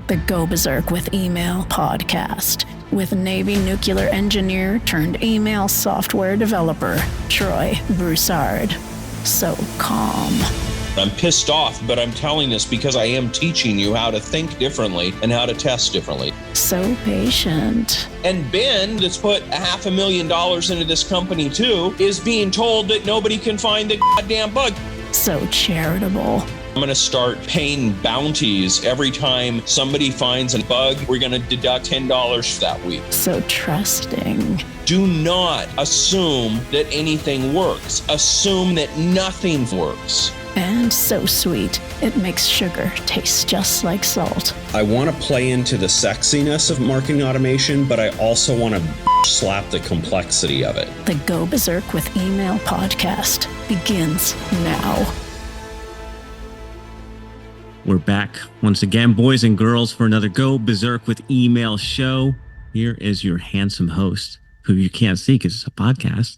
the Go Berserk with Email podcast with Navy nuclear engineer turned email software developer, Troy Broussard. So calm. I'm pissed off, but I'm telling this because I am teaching you how to think differently and how to test differently. So patient. And Ben, that's put $500,000 into this company too, is being told that nobody can find the goddamn bug. So charitable. I'm going to start paying bounties every time somebody finds a bug. We're going to deduct $10 for that week. So trusting. Do not assume that anything works. Assume that nothing works. And so sweet, it makes sugar taste just like salt. I want to play into the sexiness of marketing automation, but I also want to slap the complexity of it. The Go Berserk with Email podcast begins now. We're back once again, boys and girls, for another Go Berserk with Email show. Here is your handsome host, who you can't see because it's a podcast.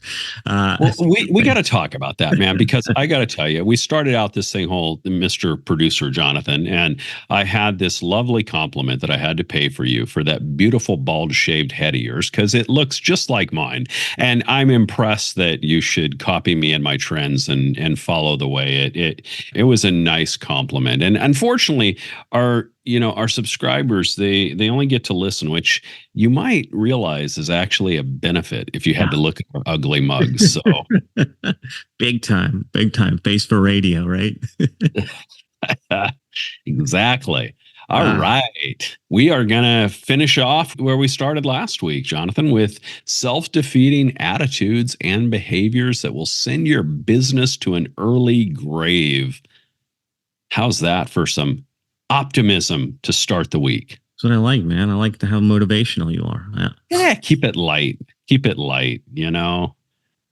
We got to talk about that, man, because I got to tell you, we started out this thing whole Mr. Producer Jonathan, and I had this lovely compliment that I had to pay for you for that beautiful bald shaved head of yours, because it looks just like mine. And I'm impressed that you should copy me and my trends and follow the way it was a nice compliment. And unfortunately, our subscribers, they only get to listen, which you might realize is actually a benefit if you had to look at our ugly mugs. So big time face for radio, right? Exactly. All right. We are going to finish off where we started last week, Jonathan, with self-defeating attitudes and behaviors that will send your business to an early grave. How's that for some optimism to start the week? That's what I like, man. I like how motivational you are. Yeah, keep it light. Keep it light,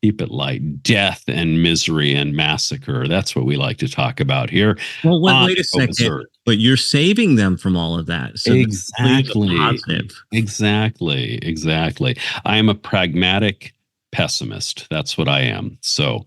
Keep it light. Death and misery and massacre. That's what we like to talk about here. Well, wait a second. But you're saving them from all of that. So exactly. Positive. Exactly. I am a pragmatic pessimist. That's what I am. So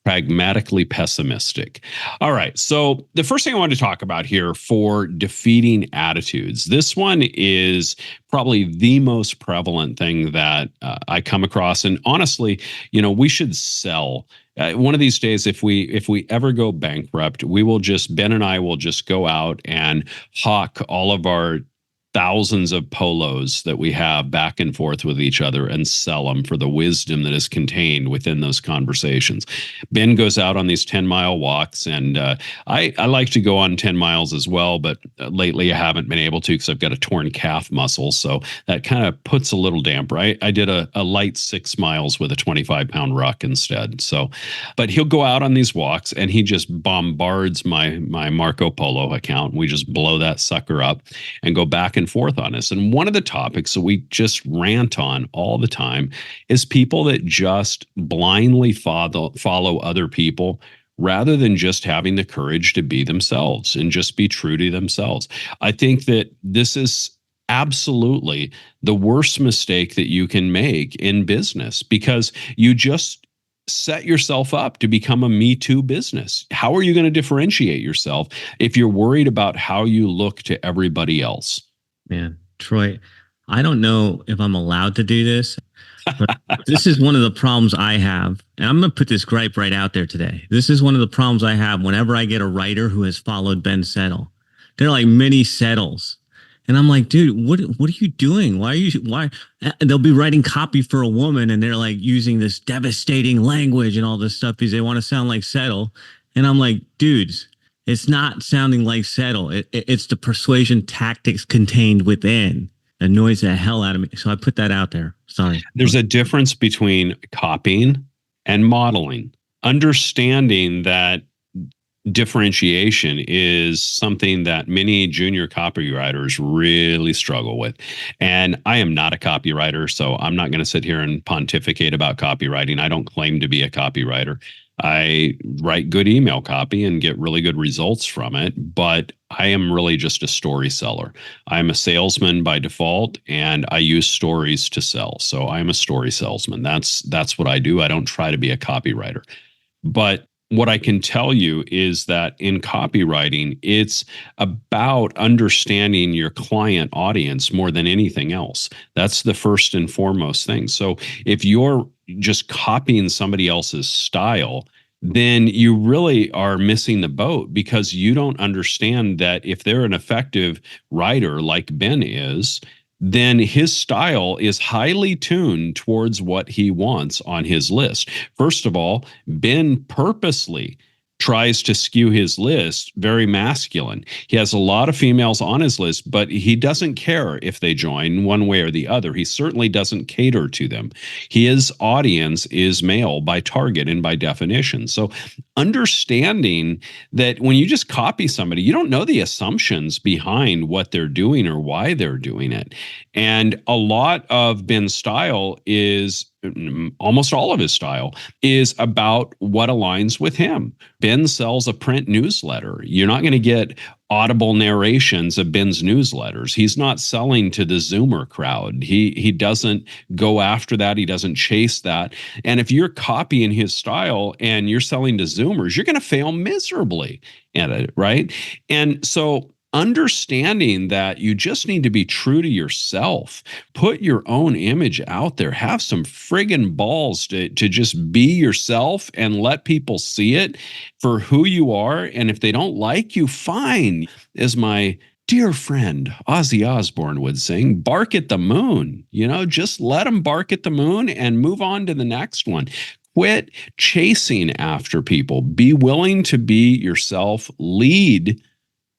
pragmatically pessimistic. All right. So the first thing I want to talk about here for defeating attitudes, this one is probably the most prevalent thing that I come across. And honestly, we should sell. One of these days, if we ever go bankrupt, Ben and I will just go out and hawk all of our thousands of polos that we have back and forth with each other and sell them for the wisdom that is contained within those conversations. Ben goes out on these 10-mile walks, and I like to go on 10 miles as well, but lately I haven't been able to because I've got a torn calf muscle, so that kind of puts a little damper. I did a light 6 miles with a 25-pound ruck instead. But he'll go out on these walks, and he just bombards my Marco Polo account. We just blow that sucker up and go back and forth on us. And one of the topics that we just rant on all the time is people that just blindly follow other people rather than just having the courage to be themselves and just be true to themselves. I think that this is absolutely the worst mistake that you can make in business, because you just set yourself up to become a Me Too business. How are you going to differentiate yourself if you're worried about how you look to everybody else? Man, Troy, I don't know if I'm allowed to do this, but this is one of the problems I have. And I'm going to put this gripe right out there today. This is one of the problems I have whenever I get a writer who has followed Ben Settle. They're like mini Settles. And I'm like, dude, what are you doing? Why? They'll be writing copy for a woman, and they're like using this devastating language and all this stuff because they want to sound like Settle. And I'm like, dudes, it's not sounding like Settle. It's the persuasion tactics contained within. It annoys the hell out of me. So I put that out there. Sorry. There's a difference between copying and modeling. Understanding that differentiation is something that many junior copywriters really struggle with. And I am not a copywriter, so I'm not going to sit here and pontificate about copywriting. I don't claim to be a copywriter. I write good email copy and get really good results from it, but I am really just a story seller. I'm a salesman by default, and I use stories to sell. So I'm a story salesman. That's what I do. I don't try to be a copywriter. But what I can tell you is that in copywriting, it's about understanding your client audience more than anything else. That's the first and foremost thing. So if you're just copying somebody else's style, then you really are missing the boat, because you don't understand that if they're an effective writer like Ben is, then his style is highly tuned towards what he wants on his list. First of all, Ben purposely tries to skew his list very masculine. He has a lot of females on his list, but he doesn't care if they join one way or the other. He certainly doesn't cater to them. His audience is male by target and by definition. So understanding that when you just copy somebody, you don't know the assumptions behind what they're doing or why they're doing it. And a lot of Ben's style is, almost all of his style is about what aligns with him. Ben sells a print newsletter. You're not going to get audible narrations of Ben's newsletters. He's not selling to the Zoomer crowd. He doesn't go after that. He doesn't chase that. And if you're copying his style and you're selling to Zoomers, you're going to fail miserably at it, right? And so understanding that you just need to be true to yourself, put your own image out there, have some friggin' balls to just be yourself and let people see it for who you are. And if they don't like you, fine. As my dear friend Ozzy Osbourne would sing, bark at the moon. Just let them bark at the moon and move on to the next one. Quit chasing after people. Be willing to be yourself, lead,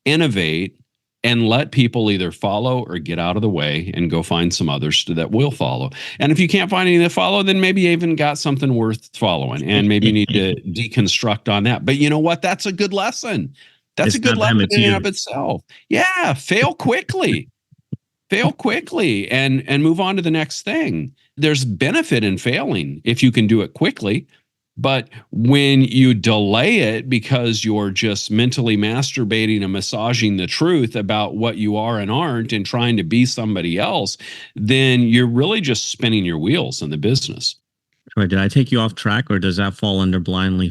innovate, and let people either follow or get out of the way and go find some others that will follow. And if you can't find any that follow, then maybe you even got something worth following, and maybe you need to deconstruct on that. But you know what? That's a good lesson. That's a good lesson in and of itself. Yeah, fail quickly. Fail quickly and move on to the next thing. There's benefit in failing if you can do it quickly. But when you delay it because you're just mentally masturbating and massaging the truth about what you are and aren't and trying to be somebody else, then you're really just spinning your wheels in the business. Troy, did I take you off track, or does that fall under blindly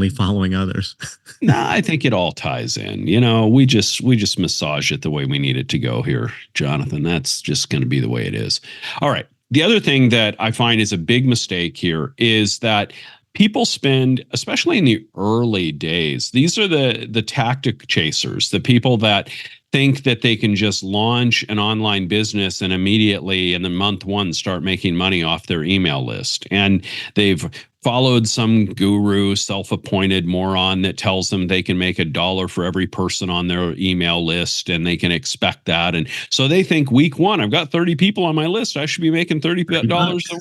following others? No, I think it all ties in. We just massage it the way we need it to go here, Jonathan. That's just going to be the way it is. All right. The other thing that I find is a big mistake here is that people spend, especially in the early days, these are the tactic chasers, the people that think that they can just launch an online business and immediately in the month one start making money off their email list. And they've followed some guru, self-appointed moron that tells them they can make $1 for every person on their email list, and they can expect that. And so they think week one, I've got 30 people on my list, I should be making $30.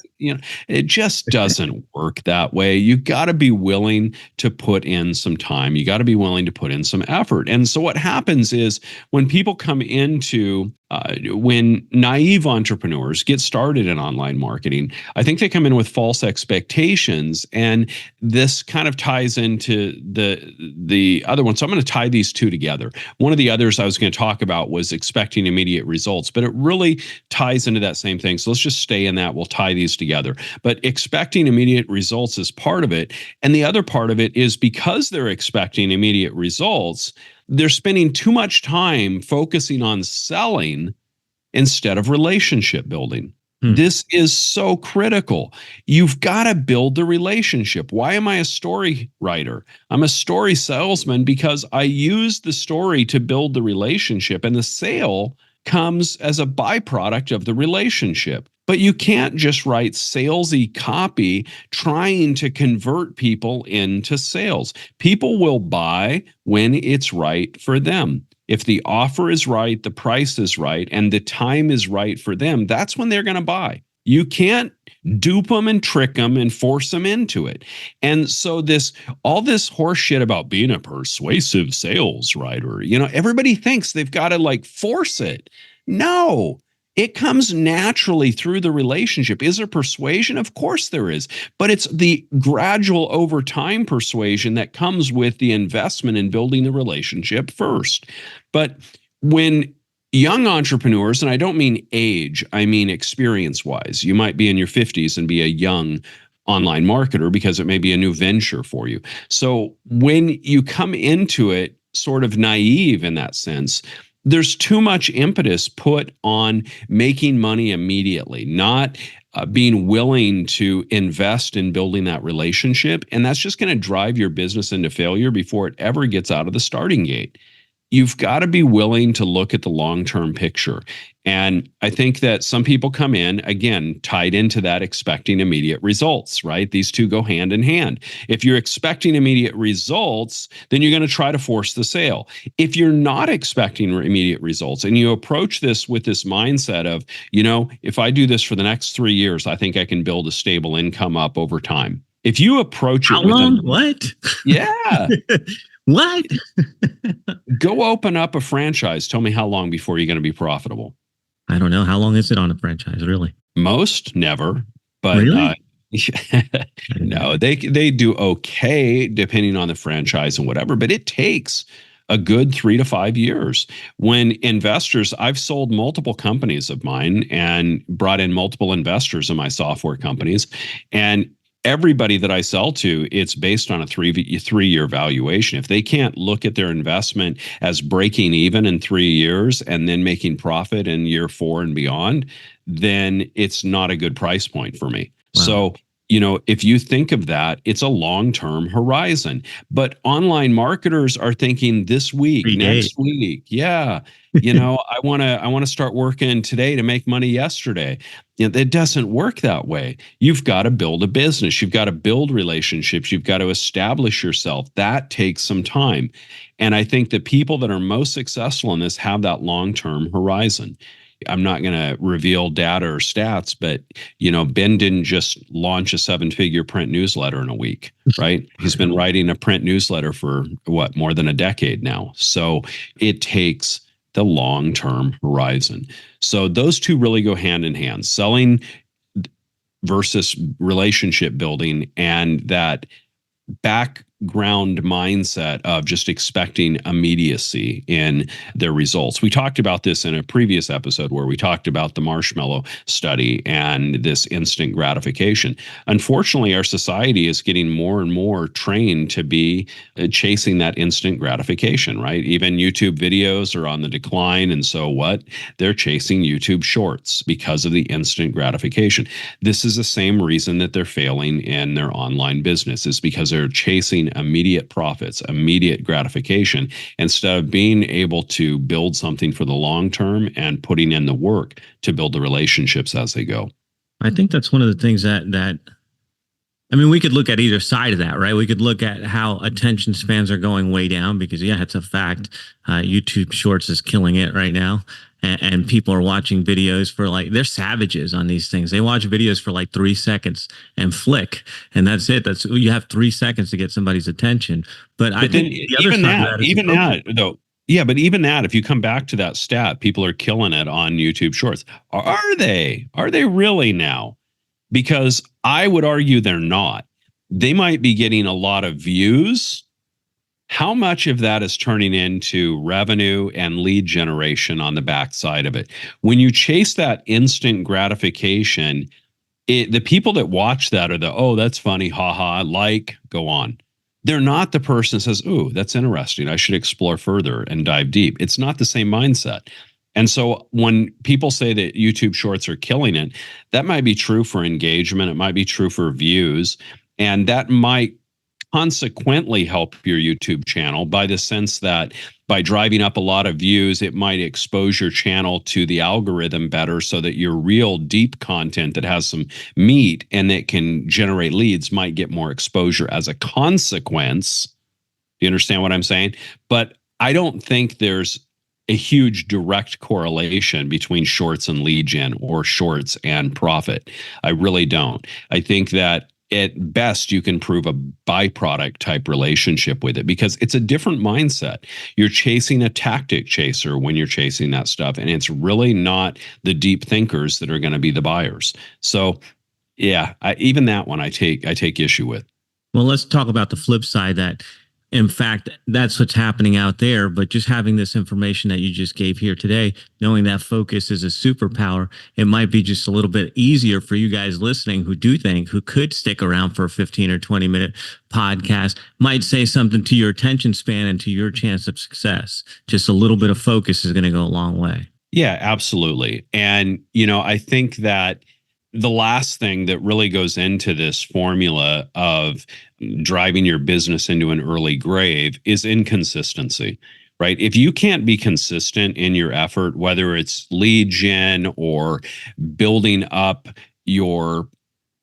It just doesn't work that way. You got to be willing to put in some time. You got to be willing to put in some effort. And so what happens is when people come into when naive entrepreneurs get started in online marketing, I think they come in with false expectations, and this kind of ties into the other one. So I'm going to tie these two together. One of the others I was going to talk about was expecting immediate results, but it really ties into that same thing. So let's just stay in that. We'll tie these together. But expecting immediate results is part of it. And the other part of it is because they're expecting immediate results, they're spending too much time focusing on selling instead of relationship building. This is so critical. You've got to build the relationship. Why am I a story writer? I'm a story salesman because I use the story to build the relationship, and the sale comes as a byproduct of the relationship. But you can't just write salesy copy trying to convert people into sales. People will buy when it's right for them. If the offer is right, the price is right, and the time is right for them, that's when they're going to buy. You can't dupe them and trick them and force them into it. And so all this horse shit about being a persuasive sales writer, everybody thinks they've got to force it. No. It comes naturally through the relationship. Is there persuasion? Of course there is. But it's the gradual over time persuasion that comes with the investment in building the relationship first. But when young entrepreneurs, and I don't mean age, I mean experience-wise, you might be in your 50s and be a young online marketer because it may be a new venture for you. So when you come into it sort of naive in that sense, there's too much impetus put on making money immediately, not being willing to invest in building that relationship. And that's just going to drive your business into failure before it ever gets out of the starting gate. You've got to be willing to look at the long-term picture. And I think that some people come in, again, tied into that expecting immediate results, right? These two go hand in hand. If you're expecting immediate results, then you're going to try to force the sale. If you're not expecting immediate results and you approach this with this mindset of, if I do this for the next 3 years, I think I can build a stable income up over time. If you approach it How long? What? Yeah. What? Go open up a franchise. Tell me how long before you're going to be profitable. I don't know. How long is it on a franchise, really? Most never, but really? No, they do okay depending on the franchise and whatever, but it takes a good 3 to 5 years. When investors, I've sold multiple companies of mine and brought in multiple investors in my software companies, and everybody that I sell to, it's based on a three-year valuation. If they can't look at their investment as breaking even in 3 years and then making profit in year 4 and beyond, then it's not a good price point for me. Wow. So, if you think of that, it's a long-term horizon. But online marketers are thinking this week, next week. Yeah. I want to start working today to make money yesterday. It doesn't work that way. You've got to build a business. You've got to build relationships. You've got to establish yourself. That takes some time. And I think the people that are most successful in this have that long-term horizon. I'm not going to reveal data or stats, but Ben didn't just launch a 7-figure print newsletter in a week, right? He's been writing a print newsletter for more than a decade now. So it takes the long-term horizon. So those two really go hand in hand, selling versus relationship building, and that background mindset of just expecting immediacy in their results. We talked about this in a previous episode where we talked about the marshmallow study and this instant gratification. Unfortunately, our society is getting more and more trained to be chasing that instant gratification, right? Even YouTube videos are on the decline. And so what? They're chasing YouTube shorts because of the instant gratification. This is the same reason that they're failing in their online business, is because they're chasing immediate profits, immediate gratification, instead of being able to build something for the long term and putting in the work to build the relationships as they go. I think that's one of the things that we could look at either side of that, right? We could look at how attention spans are going way down because, yeah, it's a fact. YouTube Shorts is killing it right now. And people are watching videos for they're savages on these things. They watch videos for 3 seconds and flick, and that's it. You have 3 seconds to get somebody's attention. But I think the other side of that, yeah, but even that, if you come back to that stat, people are killing it on YouTube Shorts. Are they? Are they really now? Because I would argue they're not. They might be getting a lot of views. How much of that is turning into revenue and lead generation on the backside of it? When you chase that instant gratification, the people that watch that are that's funny, haha, go on. They're not the person that says, ooh, that's interesting, I should explore further and dive deep. It's not the same mindset. And so when people say that YouTube Shorts are killing it, that might be true for engagement. It might be true for views. And that might consequently help your YouTube channel by the sense that by driving up a lot of views, it might expose your channel to the algorithm better so that your real deep content that has some meat and that can generate leads might get more exposure as a consequence. You understand what I'm saying? But I don't think there's a huge direct correlation between shorts and lead gen or shorts and profit. I really don't. I think that at best, you can prove a byproduct type relationship with it because it's a different mindset. You're chasing a tactic chaser when you're chasing that stuff. And it's really not the deep thinkers that are going to be the buyers. So yeah, even that one I take issue with. Well, let's talk about the flip side that in fact, that's what's happening out there. But just having this information that you just gave here today, knowing that focus is a superpower, it might be just a little bit easier for you guys listening who could stick around for a 15 or 20 minute podcast, might say something to your attention span and to your chance of success. Just a little bit of focus is going to go a long way. Yeah, absolutely. And, I think that the last thing that really goes into this formula of driving your business into an early grave is inconsistency, right? If you can't be consistent in your effort, whether it's lead gen or building up your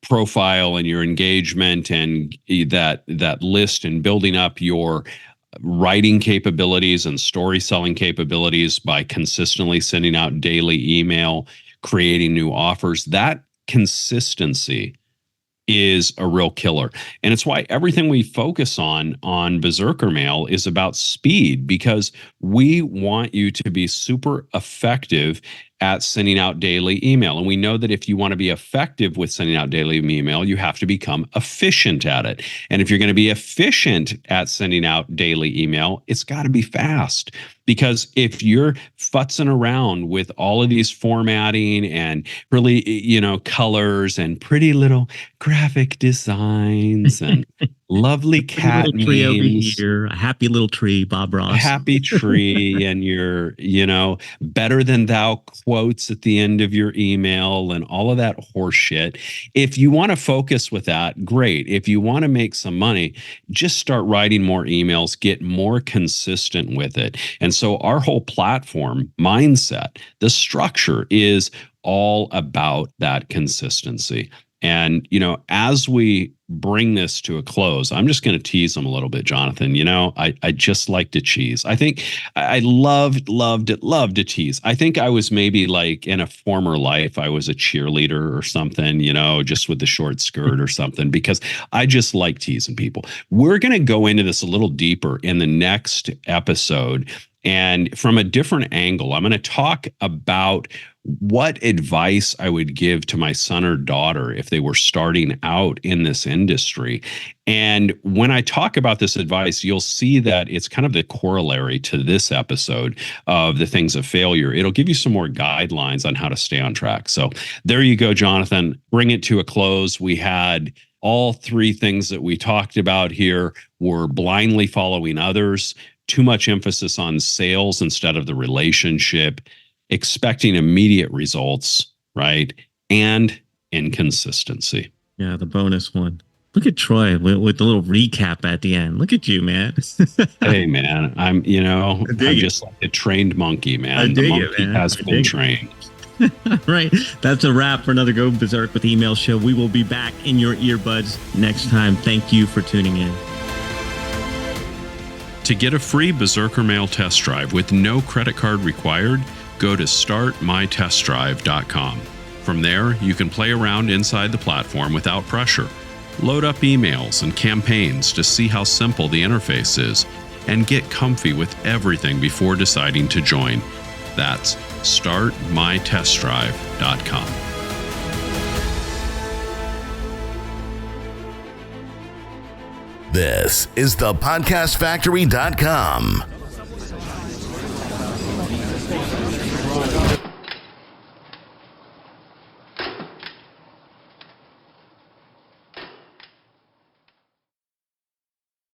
profile and your engagement and that list and building up your writing capabilities and story selling capabilities by consistently sending out daily email, creating new offers, that consistency is a real killer. And it's why everything we focus on Berserker Mail is about speed, because we want you to be super effective at sending out daily email. And we know that if you want to be effective with sending out daily email, you have to become efficient at it. And if you're going to be efficient at sending out daily email, it's got to be fast. Because if you're futzing around with all of these formatting and really, colors and pretty little graphic designs and lovely cat little tree over memes, here, a happy little tree, Bob Ross. a happy tree, and your, better than thou quotes at the end of your email and all of that horse shit. If you want to focus with that, great. If you want to make some money, just start writing more emails, get more consistent with it. And so our whole platform mindset, the structure is all about that consistency. And, as we bring this to a close, I'm just going to tease them a little bit, Jonathan. I just like to cheese. I think I loved to tease. I think I was maybe like in a former life, I was a cheerleader or something, just with the short skirt or something, because I just like teasing people. We're going to go into this a little deeper in the next episode. And from a different angle, I'm going to talk about what advice I would give to my son or daughter if they were starting out in this industry. And when I talk about this advice, you'll see that it's kind of the corollary to this episode of the things of failure. It'll give you some more guidelines on how to stay on track. So there you go, Jonathan. Bring it to a close. We had all three things that we talked about here were blindly following others, too much emphasis on sales instead of the relationship, expecting immediate results, right? And inconsistency. Yeah, the bonus one. Look at Troy with the little recap at the end. Look at you, man. Hey, man, I'm just like a trained monkey, man. The monkey has been trained. Right. That's a wrap for another Go Berserk with Email show. We will be back in your earbuds next time. Thank you for tuning in. To get a free Berserker Mail test drive with no credit card required, go to startmytestdrive.com. From there, you can play around inside the platform without pressure. Load up emails and campaigns to see how simple the interface is, and get comfy with everything before deciding to join. That's startmytestdrive.com. This is thepodcastfactory.com.